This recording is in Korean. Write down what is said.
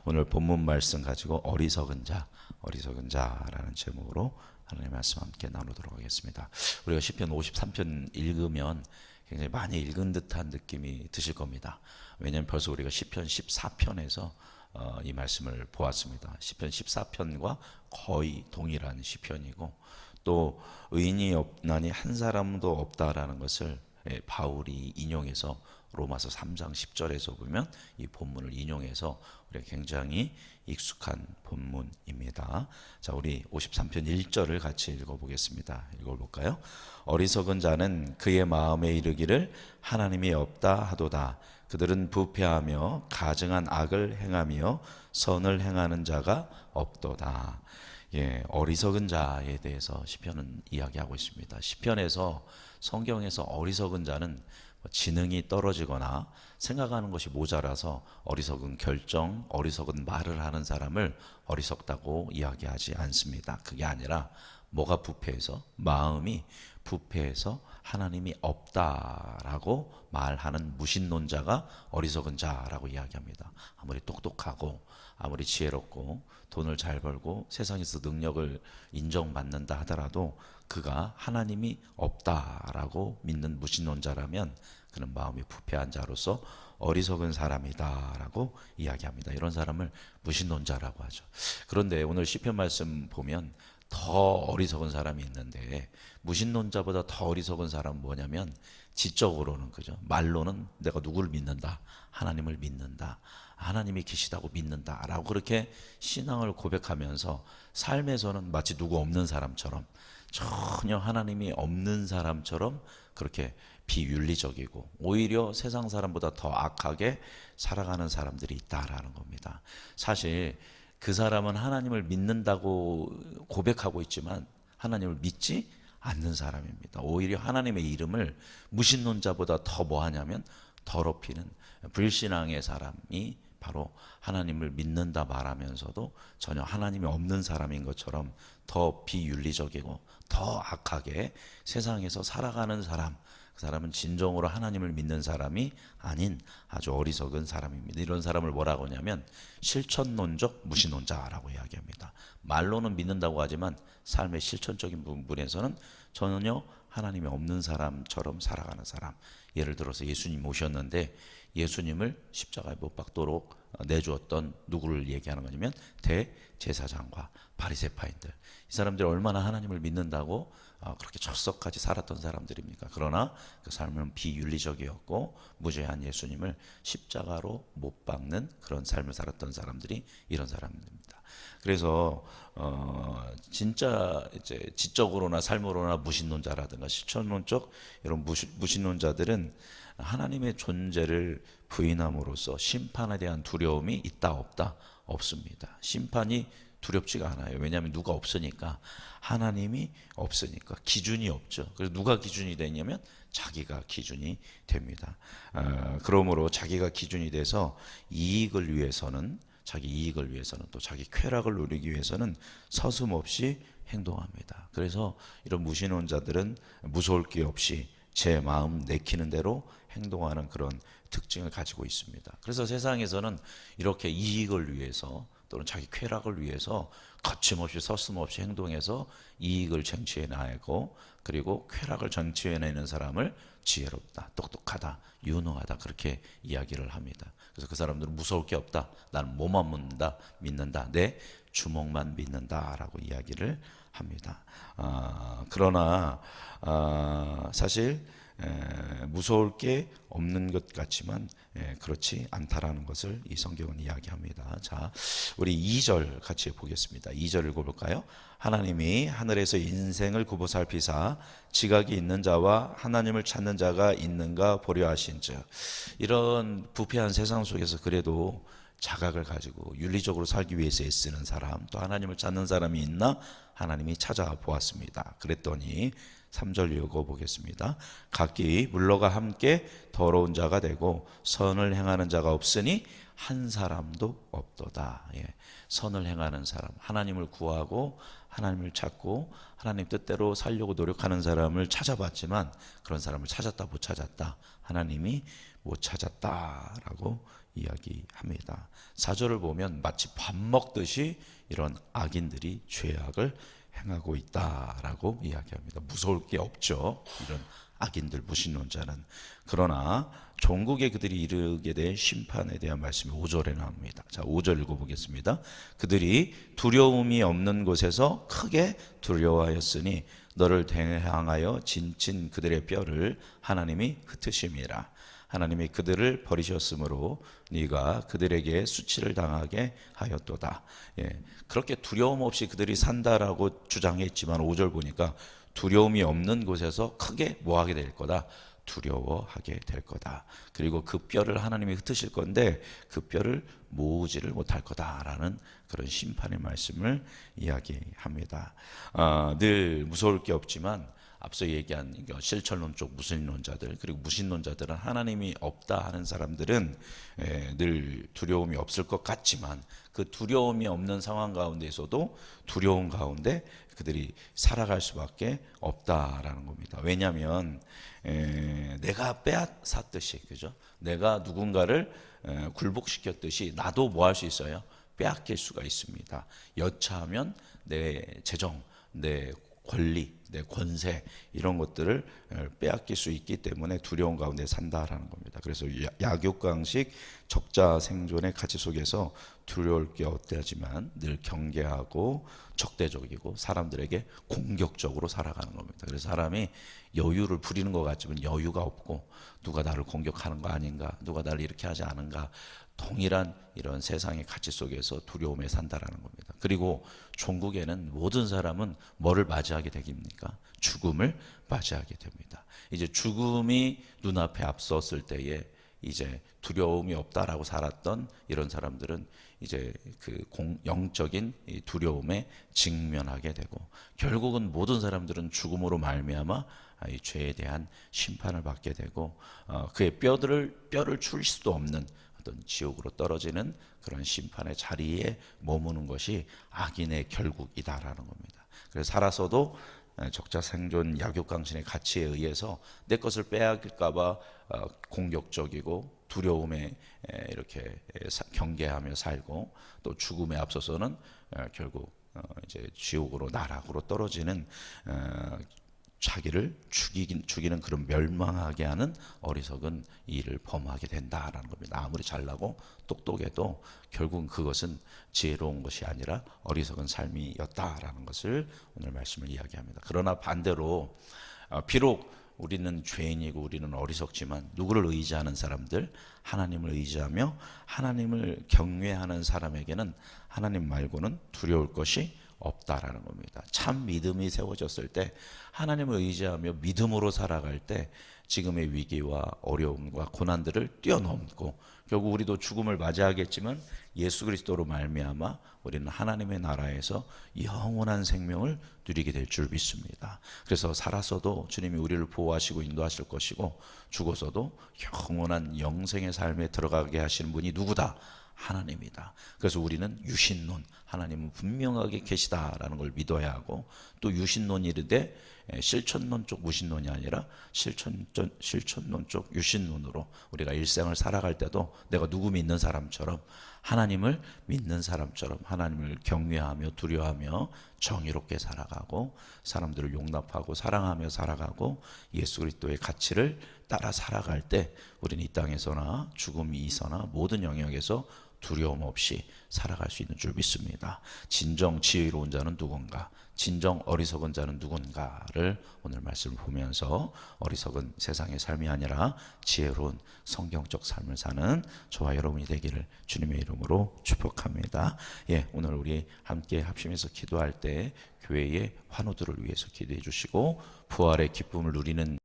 오늘 본문 말씀 가지고 어리석은 자라는 제목으로 하나님의 말씀 함께 나누도록 하겠습니다. 우리가 시편 53편 읽으면 굉장히 많이 읽은 듯한 느낌이 드실 겁니다. 왜냐하면 벌써 우리가 시편 14편에서 이 말씀을 보았습니다. 시편 14편과 거의 동일한 시편이고, 또 의인이 없나니 한 사람도 없다라는 것을 바울이 인용해서 로마서 3장 10절에서 보면 이 본문을 인용해서 우리가 굉장히 익숙한 본문입니다. 자, 우리 53편 1절을 같이 읽어보겠습니다. 읽어볼까요? 어리석은 자는 그의 마음에 이르기를 하나님이 없다 하도다. 그들은 부패하며 가증한 악을 행하며 선을 행하는 자가 없도다. 어리석은 자에 대해서 시편은 이야기하고 있습니다. 시편에서, 성경에서 어리석은 자는 지능이 떨어지거나 생각하는 것이 모자라서 어리석은 결정, 어리석은 말을 하는 사람을 어리석다고 이야기하지 않습니다. 그게 아니라 뭐가 부패해서, 마음이 부패해서 하나님이 없다라고 말하는 무신론자가 어리석은 자라고 이야기합니다. 아무리 똑똑하고 아무리 지혜롭고 돈을 잘 벌고 세상에서 능력을 인정받는다 하더라도 그가 하나님이 없다라고 믿는 무신론자라면 그는 마음이 부패한 자로서 어리석은 사람이다라고 이야기합니다. 이런 사람을 무신론자라고 하죠. 그런데 오늘 시편 말씀 보면 더 어리석은 사람이 있는데, 무신론자보다 더 어리석은 사람은 뭐냐면 지적으로는, 그죠? 말로는 내가 누구를 믿는다, 하나님을 믿는다, 하나님이 계시다고 믿는다 라고 그렇게 신앙을 고백하면서 삶에서는 마치 누구 없는 사람처럼, 전혀 하나님이 없는 사람처럼 그렇게 비윤리적이고 오히려 세상 사람보다 더 악하게 살아가는 사람들이 있다라는 겁니다. 사실 그 사람은 하나님을 믿는다고 고백하고 있지만 하나님을 믿지 않는 사람입니다. 오히려 하나님의 이름을 무신론자보다 더 뭐하냐면 더럽히는 불신앙의 사람이 바로 하나님을 믿는다 말하면서도 전혀 하나님이 없는 사람인 것처럼 더 비윤리적이고 더 악하게 세상에서 살아가는 사람, 그 사람은 진정으로 하나님을 믿는 사람이 아닌 아주 어리석은 사람입니다. 이런 사람을 뭐라고 하냐면 실천론적 무신론자라고 이야기합니다. 말로는 믿는다고 하지만 삶의 실천적인 부분에서는 전혀 하나님이 없는 사람처럼 살아가는 사람. 예를 들어서 예수님 오셨는데 예수님을 십자가에 못 박도록 내주었던 누구를 얘기하는 거냐면 대제사장과 바리새파인들. 이 사람들이 얼마나 하나님을 믿는다고 그렇게 철석같이 살았던 사람들입니까? 그러나 그 삶은 비윤리적이었고 무죄한 예수님을 십자가로 못 박는 그런 삶을 살았던 사람들이 이런 사람들입니다. 그래서 진짜 이제 지적으로나 삶으로나 무신론자라든가 실천론적 이런 무신론자들은 하나님의 존재를 부인함으로써 심판에 대한 두려움이 있다 없다? 없습니다. 심판이 두렵지가 않아요. 왜냐하면 누가 없으니까, 하나님이 없으니까 기준이 없죠. 그래서 누가 기준이 되냐면 자기가 기준이 됩니다. 그러므로 자기가 기준이 돼서 이익을 위해서는, 자기 이익을 위해서는, 또 자기 쾌락을 누리기 위해서는 서슴없이 행동합니다. 그래서 이런 무신론자들은 무서울 게 없이 제 마음 내키는 대로 행동하는 그런 특징을 가지고 있습니다. 그래서 세상에서는 이렇게 이익을 위해서 또는 자기 쾌락을 위해서 거침없이 서슴없이 행동해서 이익을 쟁취해내고, 그리고 쾌락을 쟁취해내는 사람을 지혜롭다, 똑똑하다, 유능하다 그렇게 이야기를 합니다. 그래서 그 사람들은 무서울 게 없다, 나는 뭐만 믿는다, 내 주먹만 믿는다 라고 이야기를 합니다. 그러나 사실 무서울 게 없는 것 같지만 그렇지 않다라는 것을 이 성경은 이야기합니다. 자, 우리 2절 같이 보겠습니다. 2절 읽어볼까요? 하나님이 하늘에서 인생을 굽어 살피사 지각이 있는 자와 하나님을 찾는 자가 있는가 보려 하신즉. 이런 부패한 세상 속에서 그래도 자각을 가지고 윤리적으로 살기 위해서 애쓰는 사람, 또 하나님을 찾는 사람이 있나 하나님이 찾아보았습니다. 그랬더니 3절 읽어보겠습니다. 각기 물러가 함께 더러운 자가 되고 선을 행하는 자가 없으니 한 사람도 없도다. 선을 행하는 사람, 하나님을 구하고 하나님을 찾고 하나님 뜻대로 살려고 노력하는 사람을 찾아봤지만 그런 사람을 찾았다 못 찾았다? 하나님이 못 찾았다라고 이야기합니다. 4절을 보면 마치 밥 먹듯이 이런 악인들이 죄악을 행하고 있다라고 이야기합니다. 무서울 게 없죠, 이런 악인들, 무신론자는. 그러나 종국에 그들이 이르게 될 심판에 대한 말씀이 5절에 나옵니다. 자, 5절 읽어보겠습니다. 그들이 두려움이 없는 곳에서 크게 두려워하였으니 너를 대항하여 진친 그들의 뼈를 하나님이 흩으심이라. 하나님이 그들을 버리셨으므로 네가 그들에게 수치를 당하게 하였도다. 예, 그렇게 두려움 없이 그들이 산다라고 주장했지만 5절 보니까 두려움이 없는 곳에서 크게 뭐하게 될 거다? 두려워하게 될 거다. 그리고 그 뼈를 하나님이 흩으실 건데 그 뼈를 모으지를 못할 거다라는 그런 심판의 말씀을 이야기합니다. 늘 무서울 게 없지만 앞서 얘기한 실천론적 무신론자들, 그리고 무신론자들은 하나님이 없다 하는 사람들은 늘 두려움이 없을 것 같지만 그 두려움이 없는 상황 가운데서도 두려움 가운데 그들이 살아갈 수밖에 없다라는 겁니다. 왜냐하면 내가 빼앗았듯이, 그죠? 내가 누군가를 굴복시켰듯이 나도 뭐 할 수 있어요? 빼앗길 수가 있습니다. 여차하면 내 재정, 내 권리, 내 권세, 이런 것들을 빼앗길 수 있기 때문에 두려움 가운데 산다라는 겁니다. 그래서 약육강식 적자 생존의 가치 속에서 두려울 게 없다지만 늘 경계하고 적대적이고 사람들에게 공격적으로 살아가는 겁니다. 그래서 사람이 여유를 부리는 것 같지만 여유가 없고 누가 나를 공격하는 거 아닌가, 누가 나를 이렇게 하지 않은가, 동일한 이런 세상의 가치 속에서 두려움에 산다라는 겁니다. 그리고 종국에는 모든 사람은 뭐를 맞이하게 됩니까? 죽음을 맞이하게 됩니다. 이제 죽음이 눈앞에 앞섰을 때에 이제 두려움이 없다라고 살았던 이런 사람들은 이제 그 영적인 두려움에 직면하게 되고 결국은 모든 사람들은 죽음으로 말미암아 이 죄에 대한 심판을 받게 되고 그의 뼈를 출 수도 없는 어떤 지옥으로 떨어지는 그런 심판의 자리에 머무는 것이 악인의 결국이다라는 겁니다. 그래서 살아서도 적자 생존 약육강신의 가치에 의해서 내 것을 빼앗길까봐 공격적이고 두려움에 이렇게 경계하며 살고 또 죽음에 앞서서는 결국 이제 지옥으로 나락으로 떨어지는 자기를 죽이는 그런 멸망하게 하는 어리석은 일을 범하게 된다라는 겁니다. 아무리 잘나고 똑똑해도 결국은 그것은 지혜로운 것이 아니라 어리석은 삶이었다라는 것을 오늘 말씀을 이야기합니다. 그러나 반대로 비록 우리는 죄인이고 우리는 어리석지만 누구를 의지하는 사람들, 하나님을 의지하며 하나님을 경외하는 사람에게는 하나님 말고는 두려울 것이 없다라는 겁니다. 참 믿음이 세워졌을 때, 하나님을 의지하며 믿음으로 살아갈 때 지금의 위기와 어려움과 고난들을 뛰어넘고 결국 우리도 죽음을 맞이하겠지만 예수 그리스도로 말미암아 우리는 하나님의 나라에서 영원한 생명을 누리게 될 줄 믿습니다. 그래서 살아서도 주님이 우리를 보호하시고 인도하실 것이고 죽어서도 영원한 영생의 삶에 들어가게 하시는 분이 누구다? 하나님이다. 그래서 우리는 유신론, 하나님은 분명하게 계시다라는 걸 믿어야 하고, 또 유신론이 이르되 실천론적 무신론이 아니라 실천론적 유신론으로 우리가 일생을 살아갈 때도 내가 누구 믿는 사람처럼, 하나님을 믿는 사람처럼 하나님을 경외하며 두려워하며 정의롭게 살아가고 사람들을 용납하고 사랑하며 살아가고 예수 그리스도의 가치를 따라 살아갈 때 우리는 이 땅에서나 죽음이 있거나 모든 영역에서 두려움 없이 살아갈 수 있는 줄 믿습니다. 진정 지혜로운 자는 누군가, 진정 어리석은 자는 누군가를 오늘 말씀을 보면서 어리석은 세상의 삶이 아니라 지혜로운 성경적 삶을 사는 저와 여러분이 되기를 주님의 이름으로 축복합니다. 오늘 우리 함께 합심해서 기도할 때 교회의 환우들을 위해서 기도해 주시고 부활의 기쁨을 누리는